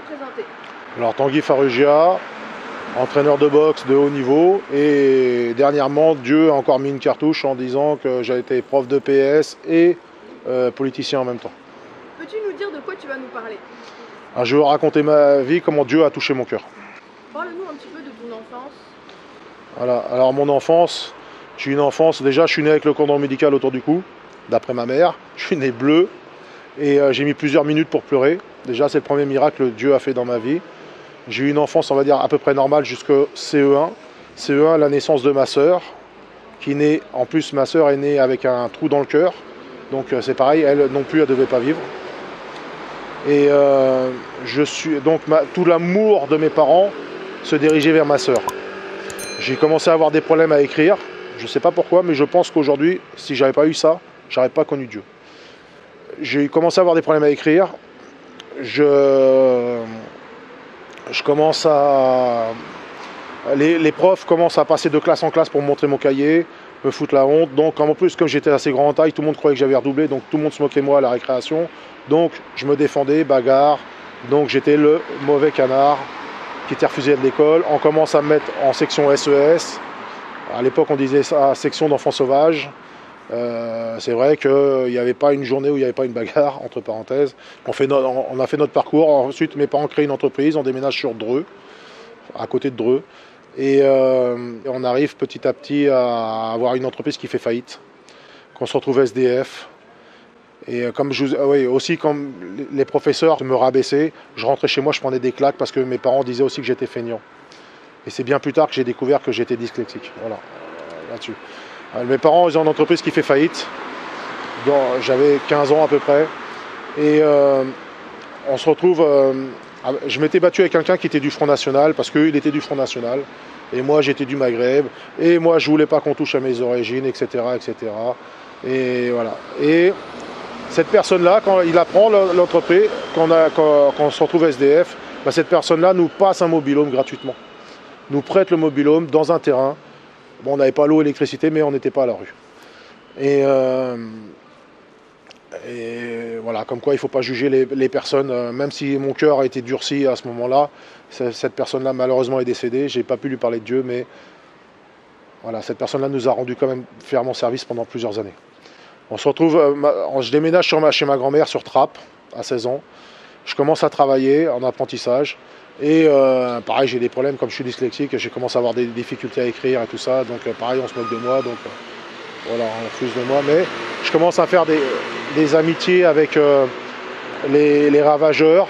présenter. Alors Tanguy Farrugia, entraîneur de boxe de haut niveau, et dernièrement Dieu a encore mis une cartouche en disant que j'ai été prof de PS et politicien en même temps. Peux-tu nous dire de quoi tu vas nous parler? Alors, je vais raconter ma vie, comment Dieu a touché mon cœur. Parle-nous un petit peu de ton enfance. Voilà. Alors mon enfance, déjà je suis né avec le cordon médical autour du cou, d'après ma mère. Je suis né bleu et j'ai mis plusieurs minutes pour pleurer. Déjà c'est le premier miracle que Dieu a fait dans ma vie. J'ai eu une enfance, on va dire, à peu près normale jusqu'au CE1. CE1, la naissance de ma sœur, en plus ma sœur est née avec un trou dans le cœur. Donc c'est pareil, elle non plus, elle ne devait pas vivre. Et tout l'amour de mes parents se dirigeait vers ma sœur. J'ai commencé à avoir des problèmes à écrire. Je ne sais pas pourquoi, mais je pense qu'aujourd'hui, si j'avais pas eu ça, j'aurais pas connu Dieu. J'ai commencé à avoir des problèmes à écrire. Les profs commencent à passer de classe en classe pour me montrer mon cahier, me foutre la honte. Donc en plus, comme j'étais assez grand en taille, tout le monde croyait que j'avais redoublé, donc tout le monde se moquait de moi à la récréation. Donc je me défendais, bagarre. Donc j'étais le mauvais canard qui était refusé de l'école. On commence à me mettre en section SES. À l'époque, on disait ça, section d'enfants sauvages. C'est vrai qu'il n'y avait pas une journée où il n'y avait pas une bagarre, entre parenthèses. On a fait notre parcours. Ensuite, mes parents créent une entreprise. On déménage sur Dreux, à côté de Dreux. Et on arrive petit à petit à avoir une entreprise qui fait faillite. Qu'on se retrouve SDF. Et comme les professeurs me rabaissaient, je rentrais chez moi, je prenais des claques parce que mes parents disaient aussi que j'étais feignant. Et c'est bien plus tard que j'ai découvert que j'étais dyslexique. Voilà, là-dessus. Mes parents, ils ont une entreprise qui fait faillite. J'avais 15 ans à peu près. Et on se retrouve... je m'étais battu avec quelqu'un qui était du Front National, parce qu'il était du Front National. Et moi, j'étais du Maghreb. Et moi, je voulais pas qu'on touche à mes origines, etc., etc. Et voilà. Et cette personne-là, quand il apprend l'entreprise, quand on se retrouve SDF, cette personne-là nous passe un mobil-home gratuitement. Nous prête le mobil-home dans un terrain. Bon, on n'avait pas l'eau et l'électricité, mais on n'était pas à la rue. Et voilà, comme quoi il ne faut pas juger les personnes, même si mon cœur a été durci à ce moment-là. Cette personne-là, malheureusement, est décédée. Je n'ai pas pu lui parler de Dieu, mais voilà, cette personne-là nous a rendu quand même fièrement service pendant plusieurs années. On se retrouve, je déménage chez ma grand-mère sur Trappes, à 16 ans. Je commence à travailler en apprentissage. Et pareil, j'ai des problèmes, comme je suis dyslexique, j'ai commencé à avoir des difficultés à écrire et tout ça. Donc pareil, on se moque de moi, donc voilà, on refuse de moi. Mais je commence à faire des amitiés avec les ravageurs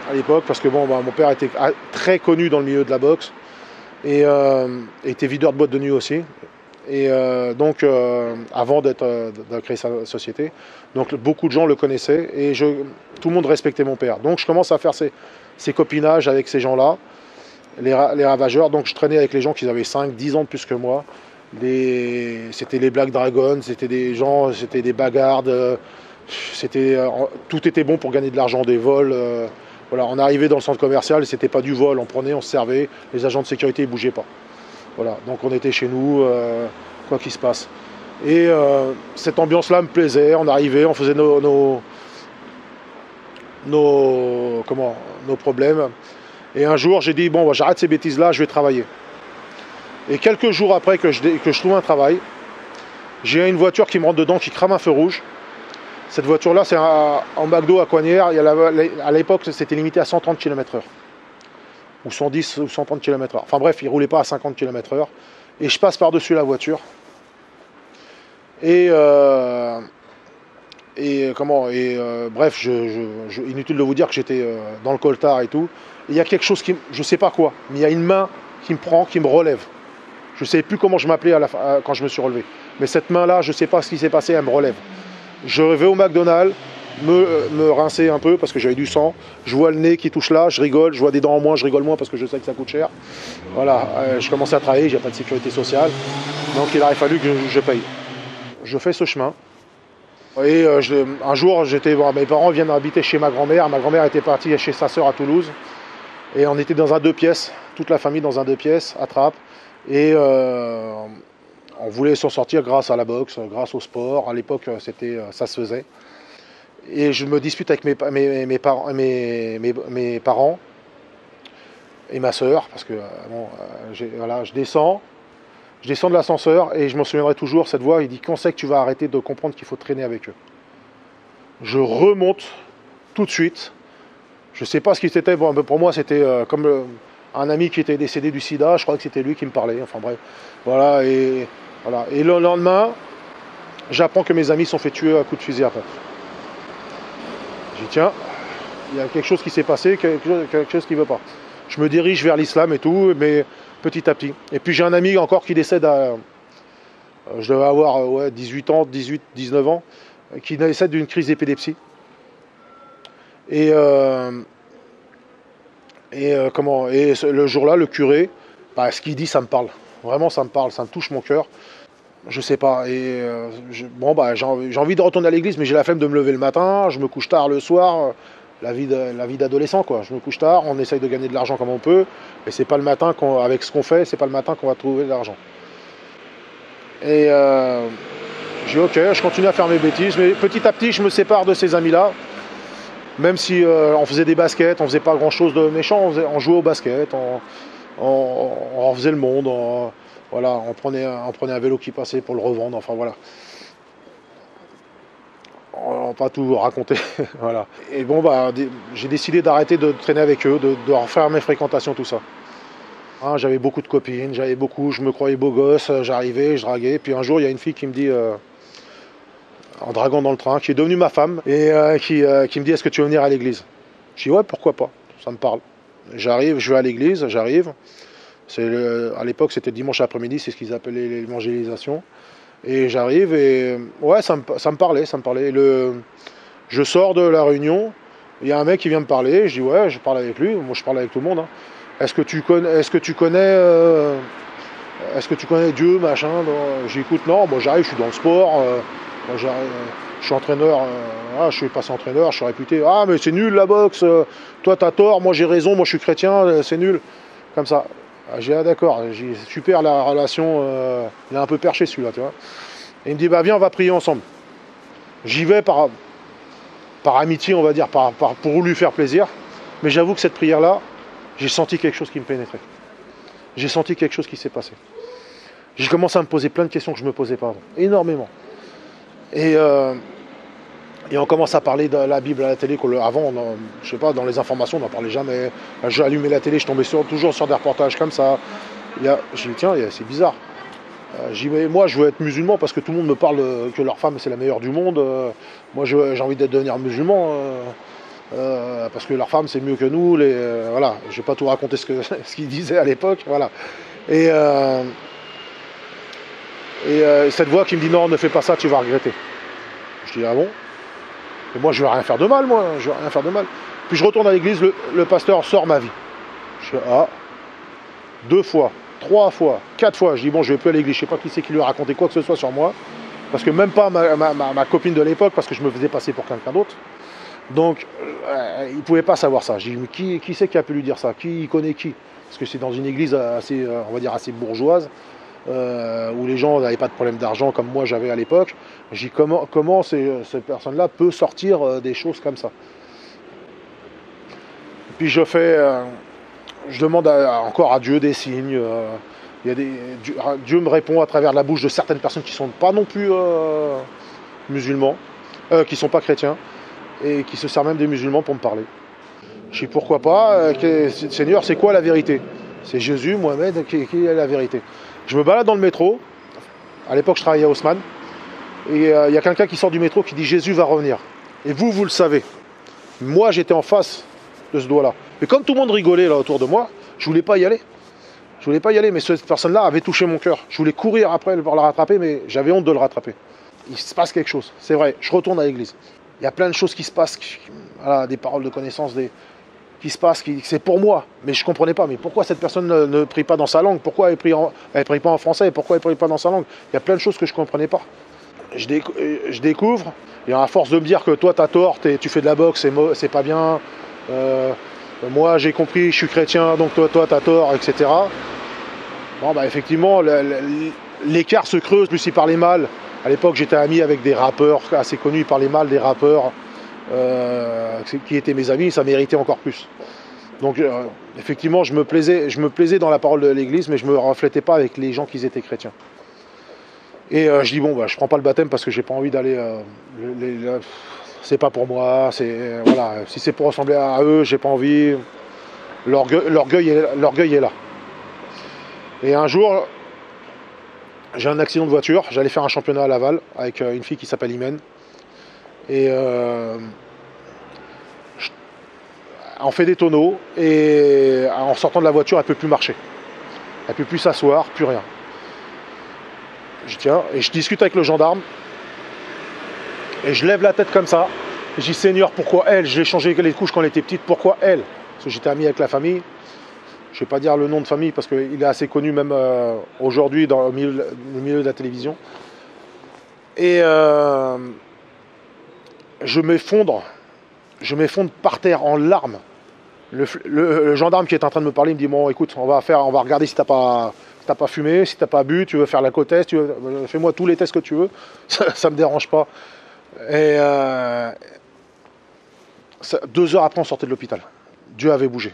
à l'époque, parce que bon, mon père était très connu dans le milieu de la boxe. Et était videur de boîte de nuit aussi. Et donc, avant de créer sa société, donc beaucoup de gens le connaissaient et tout le monde respectait mon père. Donc, je commence à faire ces copinages avec ces gens-là, les ravageurs. Donc, je traînais avec les gens qui avaient 5-10 ans de plus que moi. C'était les Black Dragons, c'était des gens, c'était des bagarres. Tout était bon pour gagner de l'argent, des vols. Voilà, on arrivait dans le centre commercial et c'était pas du vol. On prenait, on se servait. Les agents de sécurité, ils bougeaient pas. Voilà, donc on était chez nous, quoi qu'il se passe. Et cette ambiance-là me plaisait, on arrivait, on faisait nos problèmes. Et un jour, j'ai dit, bon, j'arrête ces bêtises-là, je vais travailler. Et quelques jours après que je trouve un travail, j'ai une voiture qui me rentre dedans, qui crame un feu rouge. Cette voiture-là, c'est en McDo à Coignères. À l'époque, c'était limité à 130 km/h. Ou 110 ou 130 km/h. Enfin bref, il ne roulait pas à 50 km/h. Et je passe par-dessus la voiture. Bref, inutile de vous dire que j'étais dans le coltard et tout. Et il y a quelque chose je ne sais pas quoi, mais il y a une main qui me prend, qui me relève. Je ne sais plus comment je m'appelais quand je me suis relevé. Mais cette main-là, je ne sais pas ce qui s'est passé, elle me relève. Je vais au McDonald's, me rincer un peu parce que j'avais du sang. Je vois le nez qui touche là, je rigole. Je vois des dents en moins, je rigole moins parce que je sais que ça coûte cher. Voilà, je commençais à travailler, j'ai pas de sécurité sociale. Donc il aurait fallu que je paye. Je fais ce chemin. Et un jour, mes parents viennent habiter chez ma grand-mère. Ma grand-mère était partie chez sa sœur à Toulouse. Et on était dans un 2 pièces, toute la famille dans un 2 pièces à Trappes. Et on voulait s'en sortir grâce à la boxe, grâce au sport. À l'époque, ça se faisait. Et je me dispute avec mes parents. et ma sœur, parce que bon, voilà, je descends de l'ascenseur et je m'en souviendrai toujours, cette voix, il dit quand c'est que tu vas arrêter de comprendre qu'il faut traîner avec eux. Je remonte tout de suite. Je ne sais pas ce qui c'était, bon, pour moi c'était comme un ami qui était décédé du sida, je crois que c'était lui qui me parlait, enfin bref. Voilà, et le lendemain, j'apprends que mes amis sont fait tuer à coups de fusil après. J'ai dit tiens, il y a quelque chose qui s'est passé, quelque chose qui ne veut pas. Je me dirige vers l'islam et tout, mais petit à petit. Et puis j'ai un ami encore qui décède je devais avoir 18 ans, 18, 19 ans, qui décède d'une crise d'épilepsie. Et le jour-là, le curé, ce qu'il dit, ça me parle. Vraiment, ça me parle, ça me touche mon cœur. Je sais pas. Et j'ai envie de retourner à l'église, mais j'ai la flemme de me lever le matin. Je me couche tard le soir. La vie d'adolescent, quoi. Je me couche tard, on essaye de gagner de l'argent comme on peut, mais c'est pas le matin avec ce qu'on fait, c'est pas le matin qu'on va trouver de l'argent. Et j'ai dit ok, je continue à faire mes bêtises, mais petit à petit, je me sépare de ces amis-là. Même si on faisait des baskets, on faisait pas grand-chose de méchant, on jouait au basket, on faisait le monde, on prenait un vélo qui passait pour le revendre, enfin voilà. On va pas tout raconter, voilà. Et bon, j'ai décidé d'arrêter de traîner avec eux, de refaire mes fréquentations, tout ça. Hein, j'avais beaucoup de copines, je me croyais beau gosse, j'arrivais, je draguais. Puis un jour, il y a une fille qui me dit, en draguant dans le train, qui est devenue ma femme, et qui me dit, est-ce que tu veux venir à l'église? Je dis, ouais, pourquoi pas, ça me parle. J'arrive, je vais à l'église, j'arrive. À l'époque, c'était dimanche après-midi, c'est ce qu'ils appelaient l'évangélisation. Et j'arrive et ouais, ça me parlait. Je sors de la réunion, il y a un mec qui vient me parler, je dis ouais, je parle avec lui, moi je parle avec tout le monde. Hein. Est-ce que tu connais Dieu, machin? J'écoute, non, moi j'arrive, je suis dans le sport, je suis entraîneur, je suis passé entraîneur, je suis réputé, ah mais c'est nul la boxe, toi t'as tort, moi j'ai raison, moi je suis chrétien, c'est nul, comme ça. J'ai dit, ah d'accord, super la relation, il est un peu perché celui-là, tu vois. Et il me dit, viens, on va prier ensemble. J'y vais par amitié, on va dire, pour lui faire plaisir. Mais j'avoue que cette prière-là, j'ai senti quelque chose qui me pénétrait. J'ai senti quelque chose qui s'est passé. J'ai commencé à me poser plein de questions que je ne me posais pas avant. Énormément. Et on commence à parler de la Bible à la télé. Avant, je sais pas, dans les informations, on n'en parlait jamais. J'ai allumé la télé, je tombais toujours sur des reportages comme ça. J'ai dit, tiens, c'est bizarre. J'ai dit, mais moi, je veux être musulman parce que tout le monde me parle que leur femme, c'est la meilleure du monde. Moi, j'ai envie de devenir musulman parce que leur femme, c'est mieux que nous. Voilà, je vais pas tout raconter ce qu'ils disaient à l'époque. Voilà. Et cette voix qui me dit, non, ne fais pas ça, tu vas regretter. Je dis, ah bon? Et moi, je ne vais rien faire de mal, Puis je retourne à l'église, le pasteur sort ma vie. Je dis, 2 fois, 3 fois, 4 fois. Je dis, bon, je ne vais plus à l'église. Je ne sais pas qui c'est qui lui a raconté quoi que ce soit sur moi. Parce que même pas ma copine de l'époque, parce que je me faisais passer pour quelqu'un d'autre. Donc, il ne pouvait pas savoir ça. Je dis, mais qui c'est qui a pu lui dire ça? Qui connaît qui? Parce que c'est dans une église assez, on va dire, assez bourgeoise. Où les gens n'avaient pas de problème d'argent comme moi j'avais à l'époque. J'ai dit comment cette personne-là peut sortir des choses comme ça. Et puis je demande encore à Dieu des signes. Dieu me répond à travers la bouche de certaines personnes qui ne sont pas non plus musulmans, qui ne sont pas chrétiens, et qui se servent même des musulmans pour me parler. Je dis pourquoi pas, Seigneur, c'est quoi la vérité? C'est Jésus, Mohamed, qui est la vérité. Je me balade dans le métro, à l'époque je travaillais à Haussmann, et il y a quelqu'un qui sort du métro qui dit Jésus va revenir. Et vous le savez. Moi j'étais en face de ce doigt-là. Mais comme tout le monde rigolait là autour de moi, je voulais pas y aller. Mais cette personne-là avait touché mon cœur. Je voulais courir après pour la rattraper, mais j'avais honte de le rattraper. Il se passe quelque chose, c'est vrai, je retourne à l'église. Il y a plein de choses qui se passent, voilà, des paroles de connaissance, qui se passe, c'est pour moi, mais je ne comprenais pas. Mais pourquoi cette personne ne prie pas dans sa langue? Pourquoi elle ne prie pas en français? Pourquoi elle ne prie pas dans sa langue? Il y a plein de choses que je ne comprenais pas. Je découvre, et à force de me dire que toi, tu as tort, tu fais de la boxe, c'est pas bien. Moi, j'ai compris, je suis chrétien, donc toi, tu as tort, etc. Bon, effectivement, l'écart se creuse, plus il parlait mal. À l'époque, j'étais ami avec des rappeurs assez connus, ils parlaient mal des rappeurs. Qui étaient mes amis, ça méritait encore plus. Donc effectivement, je me plaisais dans la parole de l'église, mais je me reflétais pas avec les gens qui étaient chrétiens. Et je dis bon, bah, je prends pas le baptême parce que j'ai pas envie d'aller. C'est pas pour moi. Voilà. Si c'est pour ressembler à eux, j'ai pas envie. L'orgueil est là. Et un jour, j'ai un accident de voiture. J'allais faire un championnat à Laval avec une fille qui s'appelle Imen. Et on fait des tonneaux. Et en sortant de la voiture, elle peut plus marcher. Elle peut plus s'asseoir, plus rien. Je tiens et je discute avec le gendarme. Et je lève la tête comme ça. Et je dis Seigneur, pourquoi elle? J'ai changé les couches quand elle était petite. Pourquoi elle? Parce que j'étais ami avec la famille. Je ne vais pas dire le nom de famille parce qu'il est assez connu même aujourd'hui dans le milieu de la télévision. Et je m'effondre par terre en larmes. Le gendarme qui est en train de me parler il me dit bon écoute, on va regarder si t'as pas fumé, si t'as pas bu, tu veux faire l'alcotest, fais-moi tous les tests que tu veux, ça me dérange pas. Et 2 heures après on sortait de l'hôpital. Dieu avait bougé.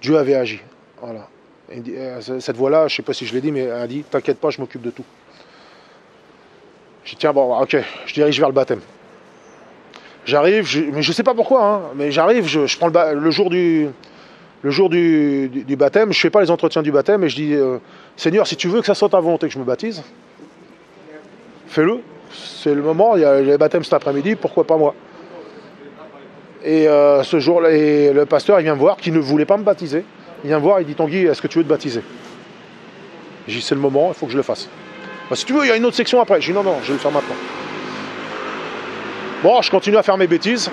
Dieu avait agi. Voilà. Cette voix-là, je ne sais pas si je l'ai dit, mais elle a dit t'inquiète pas, je m'occupe de tout. Je dis tiens bon ok, je dirige vers le baptême. J'arrive, mais je ne sais pas pourquoi, hein, mais j'arrive, je prends le jour du baptême, je ne fais pas les entretiens du baptême et je dis Seigneur, si tu veux que ça soit ta volonté que je me baptise, fais-le. C'est le moment, il y a les baptêmes cet après-midi, pourquoi pas moi? Et ce jour-là, le pasteur il vient me voir, qui ne voulait pas me baptiser. Il vient me voir, il dit Tanguy, est-ce que tu veux te baptiser? J'ai dit c'est le moment, il faut que je le fasse. Bah, si tu veux, il y a une autre section après. J'ai dit non, je vais le faire maintenant. Bon, je continue à faire mes bêtises.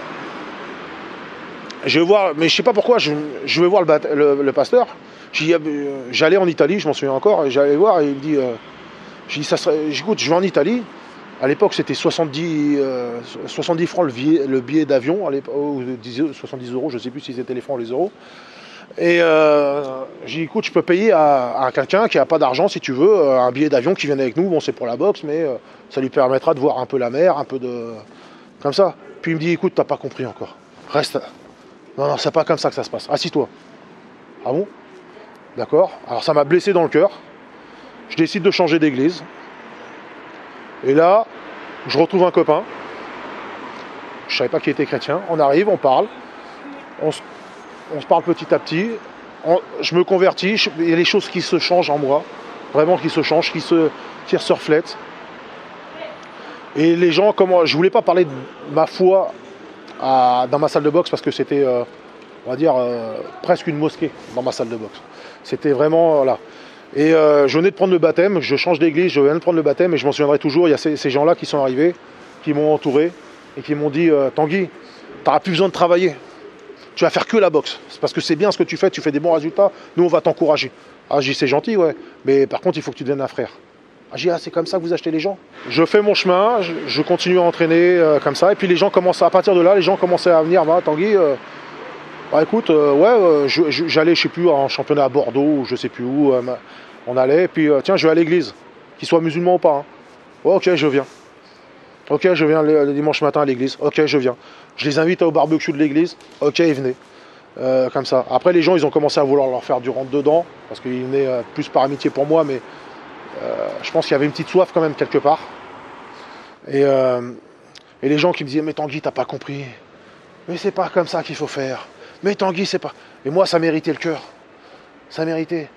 Je vais voir, mais je sais pas pourquoi, je vais voir le pasteur. J'allais en Italie, je m'en souviens encore, et j'allais voir et il me dit, écoute, je vais en Italie. À l'époque, c'était 70 francs le billet d'avion, 70 euros, je ne sais plus si c'était les francs ou les euros. Et j'ai dit, écoute, je peux payer à quelqu'un qui n'a pas d'argent, si tu veux, un billet d'avion qui vienne avec nous. Bon, c'est pour la boxe, mais ça lui permettra de voir un peu la mer, un peu de... comme ça. Puis il me dit, écoute, t'as pas compris encore. Reste. Non, c'est pas comme ça que ça se passe. Assis-toi. Ah bon? D'accord. Alors ça m'a blessé dans le cœur. Je décide de changer d'église. Et là, je retrouve un copain. Je savais pas qu'il était chrétien. On arrive, on parle. On se parle petit à petit. Je me convertis. Il y a des choses qui se changent en moi. Vraiment qui se changent, qui se reflètent. Et les gens, je voulais pas parler de ma foi dans ma salle de boxe parce que c'était, on va dire, presque une mosquée dans ma salle de boxe. C'était vraiment, voilà. Et je venais de prendre le baptême, je change d'église, je viens de prendre le baptême et je m'en souviendrai toujours, il y a ces gens-là qui sont arrivés, qui m'ont entouré et qui m'ont dit Tanguy, tu n'auras plus besoin de travailler, tu vas faire que la boxe. C'est parce que c'est bien ce que tu fais des bons résultats, nous on va t'encourager. Ah, j'ai dit c'est gentil, ouais, mais par contre il faut que tu deviennes un frère. J'ai dit, c'est comme ça que vous achetez les gens. Je fais mon chemin, je continue à entraîner comme ça. Et puis les gens commencent, à partir de là, les gens commençaient à venir. Bah, Tanguy, écoute, j'allais, je sais plus, en championnat à Bordeaux, ou je sais plus où. On allait, et puis tiens, je vais à l'église, qu'il soit musulman ou pas. Hein. Oh, ok, je viens. Ok, je viens le dimanche matin à l'église. Ok, je viens. Je les invite au barbecue de l'église. Ok, ils venaient. Comme ça. Après, les gens, ils ont commencé à vouloir leur faire du rentre-dedans, parce qu'ils venaient plus par amitié pour moi, mais... je pense qu'il y avait une petite soif quand même quelque part. Et les gens qui me disaient mais Tanguy t'as pas compris. Mais c'est pas comme ça qu'il faut faire. Mais Tanguy c'est pas. Et moi ça méritait le cœur. Ça méritait.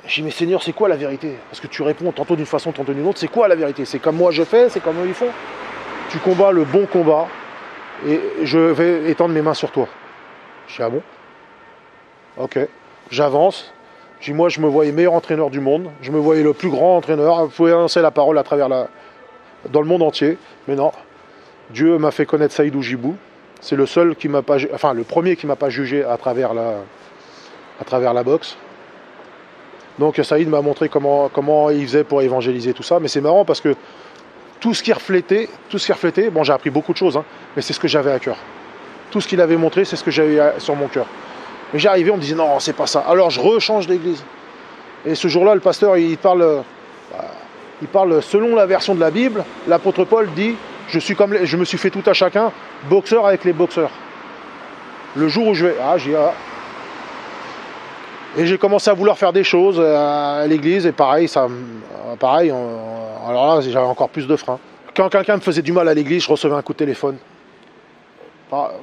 Je dis mais Seigneur c'est quoi la vérité? Parce que tu réponds tantôt d'une façon, tantôt d'une autre. C'est quoi la vérité? C'est comme moi je fais, c'est comme eux ils font. Tu combats le bon combat et je vais étendre mes mains sur toi. Je dis ah bon? Ok. J'avance. Moi, je me voyais meilleur entraîneur du monde. Je me voyais le plus grand entraîneur. Vous pouvez annoncer la parole dans le monde entier. Mais non. Dieu m'a fait connaître Saïd Oujibou. C'est le seul qui m'a pas, enfin, le premier qui m'a pas jugé à travers la boxe. Donc, Saïd m'a montré comment il faisait pour évangéliser tout ça. Mais c'est marrant parce que tout ce qui reflétait, bon, j'ai appris beaucoup de choses, hein, mais c'est ce que j'avais à cœur. Tout ce qu'il avait montré, c'est ce que j'avais sur mon cœur. Mais j'arrivais, on me disait non, c'est pas ça. Alors je rechange d'église. Et ce jour-là, le pasteur, il parle selon la version de la Bible. L'apôtre Paul dit je me suis fait tout à chacun, boxeur avec les boxeurs. Le jour où je vais. Et j'ai commencé à vouloir faire des choses à l'église, et pareil, alors là, j'avais encore plus de freins. Quand quelqu'un me faisait du mal à l'église, je recevais un coup de téléphone.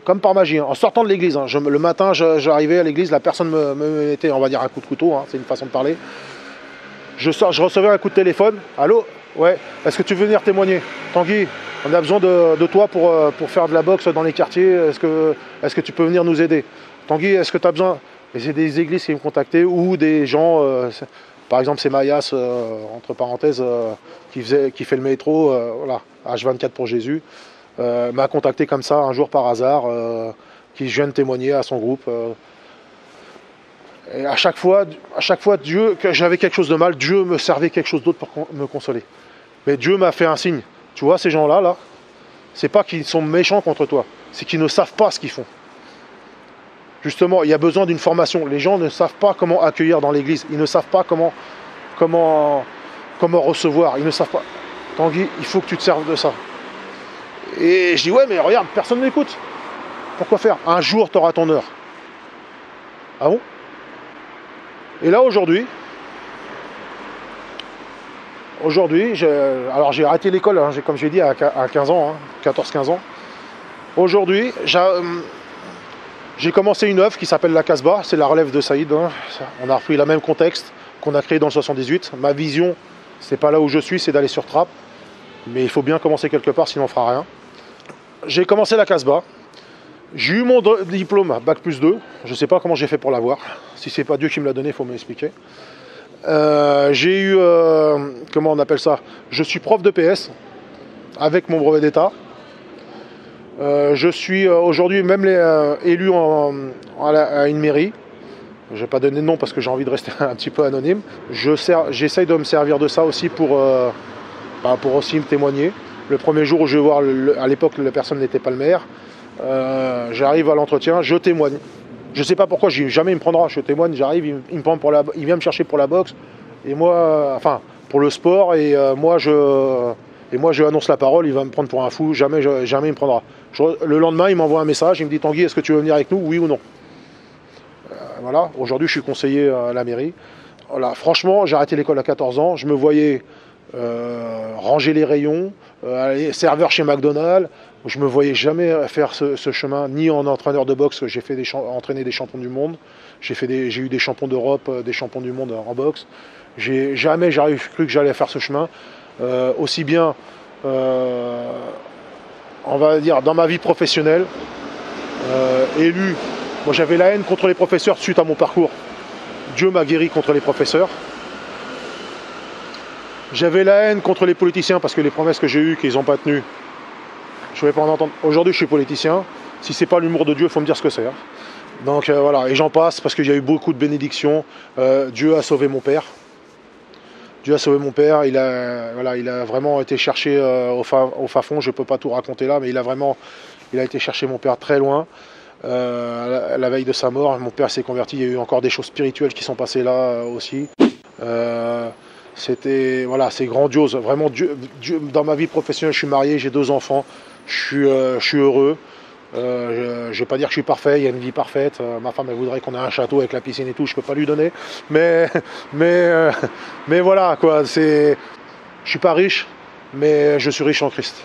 Comme par magie, hein. En sortant de l'église. Hein. Le matin, j'arrivais à l'église, la personne me mettait, on va dire, un coup de couteau, hein, c'est une façon de parler. Je recevais un coup de téléphone. Allô? Ouais. Est-ce que tu veux venir témoigner? Tanguy, on a besoin de toi pour faire de la boxe dans les quartiers. Est-ce que tu peux venir nous aider? Tanguy, est-ce que tu as besoin? Et c'est des églises qui me contactaient ou des gens, par exemple, c'est Mayas, entre parenthèses, qui fait le métro, voilà, H24 pour Jésus. M'a contacté comme ça un jour par hasard, qui vient de témoigner à son groupe. Et à chaque fois, Dieu, que j'avais quelque chose de mal, Dieu me servait quelque chose d'autre pour me consoler. Mais Dieu m'a fait un signe. Tu vois, ces gens-là, là, c'est pas qu'ils sont méchants contre toi, c'est qu'ils ne savent pas ce qu'ils font. Justement, il y a besoin d'une formation. Les gens ne savent pas comment accueillir dans l'église. Ils ne savent pas comment recevoir. Ils ne savent pas. Tanguy, il faut que tu te serves de ça. Et je dis, ouais, mais regarde, personne ne m'écoute. Pourquoi faire? Un jour, tu auras ton heure. Ah bon? Et là, aujourd'hui, j'ai arrêté l'école, hein, comme j'ai dit, à 15 ans, hein, 14-15 ans. Aujourd'hui, j'ai commencé une œuvre qui s'appelle La Casbah, c'est la relève de Saïd. Hein. On a repris le même contexte qu'on a créé dans le 78. Ma vision, c'est pas là où je suis, c'est d'aller sur Trappes. Mais il faut bien commencer quelque part, sinon on fera rien. J'ai commencé La Casbah. J'ai eu mon diplôme, Bac plus 2. Je ne sais pas comment j'ai fait pour l'avoir. Si c'est pas Dieu qui me l'a donné, il faut m'expliquer. J'ai eu, comment on appelle ça? Je suis prof de PS avec mon brevet d'État. Je suis aujourd'hui même élu à une mairie. Je ne vais pas donner de nom parce que j'ai envie de rester un petit peu anonyme. J'essaye de me servir de ça aussi pour aussi me témoigner. Le premier jour où je vais voir, à l'époque la personne n'était pas le maire, j'arrive à l'entretien, je témoigne. Je ne sais pas pourquoi, jamais il me prendra, je témoigne, j'arrive, il vient me chercher pour la boxe, et moi, enfin pour le sport, et moi je annonce la parole, il va me prendre pour un fou, jamais il me prendra. Le lendemain, il m'envoie un message, il me dit Tanguy, est-ce que tu veux venir avec nous, oui ou non? Voilà, aujourd'hui je suis conseiller à la mairie. Voilà, franchement, j'ai arrêté l'école à 14 ans, je me voyais ranger les rayons, aller serveur chez McDonald's. Je me voyais jamais faire ce chemin, ni en entraîneur de boxe. J'ai fait entraîner des champions du monde. J'ai eu des champions d'Europe, des champions du monde en boxe. Jamais j'aurais cru que j'allais faire ce chemin. Aussi bien, on va dire, dans ma vie professionnelle, élu. Moi, j'avais la haine contre les professeurs suite à mon parcours. Dieu m'a guéri contre les professeurs. J'avais la haine contre les politiciens parce que les promesses que j'ai eues, qu'ils n'ont pas tenues, je ne vais pas en entendre. Aujourd'hui, je suis politicien. Si ce n'est pas l'humour de Dieu, il faut me dire ce que c'est. Hein. Donc voilà, et j'en passe parce qu'il y a eu beaucoup de bénédictions. Dieu a sauvé mon père. Dieu a sauvé mon père. Il a vraiment été chercher au fin fond. Je ne peux pas tout raconter là, mais il a été chercher mon père très loin. À la veille de sa mort, mon père s'est converti. Il y a eu encore des choses spirituelles qui sont passées là aussi. C'est grandiose. Vraiment, Dieu, dans ma vie professionnelle, je suis marié, j'ai 2 enfants. Je suis heureux. Je ne vais pas dire que je suis parfait, il y a une vie parfaite. Ma femme, elle voudrait qu'on ait un château avec la piscine et tout, je ne peux pas lui donner. Mais voilà, quoi. Je ne suis pas riche, mais je suis riche en Christ.